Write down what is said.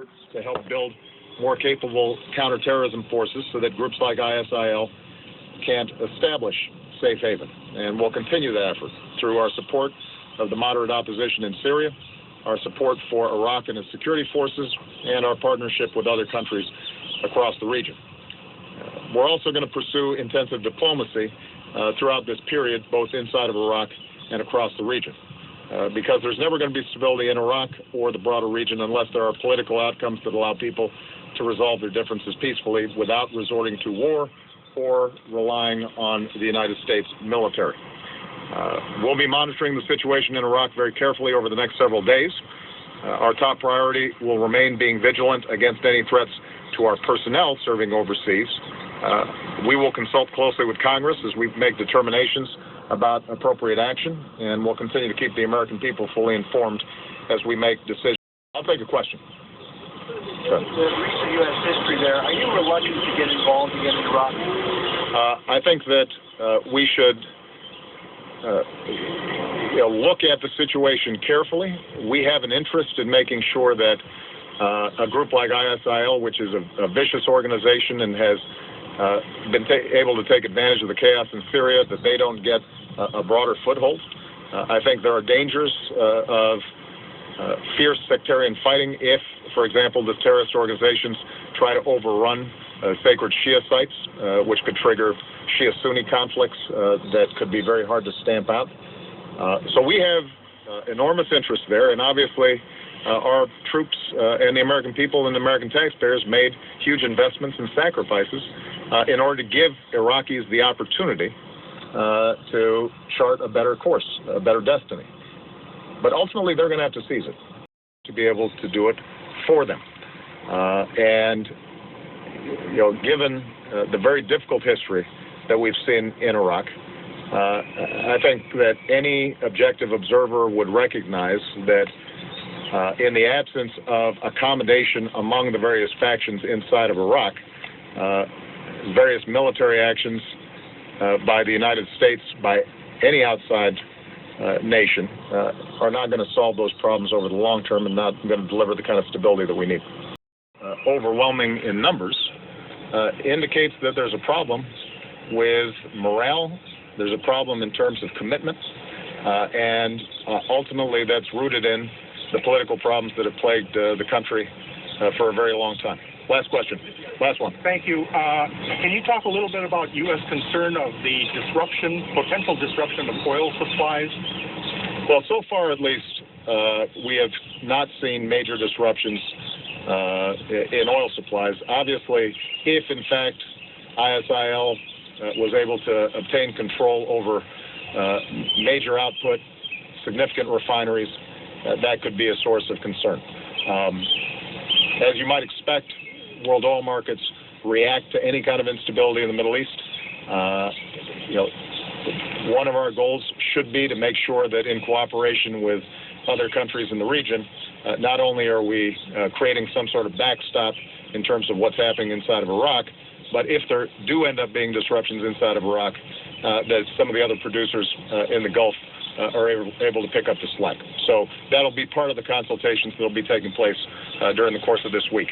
efforts to help build more capable counterterrorism forces so that groups like ISIL can't establish safe haven. And we'll continue that effort through our support of the moderate opposition in Syria, our support for Iraq and its security forces, and our partnership with other countries across the region. We're also going to pursue intensive diplomacy throughout this period, both inside of Iraq and across the region. Because there's never going to be stability in Iraq or the broader region unless there are political outcomes that allow people to resolve their differences peacefully without resorting to war or relying on the United States military. We'll be monitoring the situation in Iraq very carefully over the next several days. Our top priority will remain being vigilant against any threats to our personnel serving overseas. We will consult closely with Congress as we make determinations about appropriate action, and we'll continue to keep the American people fully informed as we make decisions. I'll take a question. The recent U.S. history there, are you reluctant to get involved again in Iraq? I think that we should look at the situation carefully. We have an interest in making sure that a group like ISIL, which is a vicious organization and has been able to take advantage of the chaos in Syria, that they don't get a broader foothold. I think there are dangers of fierce sectarian fighting if, for example, the terrorist organizations try to overrun sacred Shia sites, which could trigger Shia-Sunni conflicts that could be very hard to stamp out. So we have enormous interest there, and obviously our troops and the American people and the American taxpayers made huge investments and sacrifices in order to give Iraqis the opportunity to chart a better course, a better destiny. But ultimately, they're going to have to seize it to be able to do it for them. And given the very difficult history that we've seen in Iraq, I think that any objective observer would recognize that in the absence of accommodation among the various factions inside of Iraq, various military actions by the United States, by any outside nation, are not going to solve those problems over the long term and not going to deliver the kind of stability that we need. Overwhelming in numbers indicates that there's a problem with morale, there's a problem in terms of commitment, and ultimately that's rooted in the political problems that have plagued the country for a very long time. Last question. Last one. Thank you. Can you talk a little bit about U.S. concern of the potential disruption of oil supplies? Well, so far at least, we have not seen major disruptions in oil supplies. Obviously, if in fact ISIL was able to obtain control over major output, significant refineries, that could be a source of concern. As you might expect, world oil markets react to any kind of instability in the Middle East. One of our goals should be to make sure that in cooperation with other countries in the region, not only are we creating some sort of backstop in terms of what's happening inside of Iraq, but if there do end up being disruptions inside of Iraq, that some of the other producers in the Gulf are able to pick up the slack. So that'll be part of the consultations that will be taking place during the course of this week.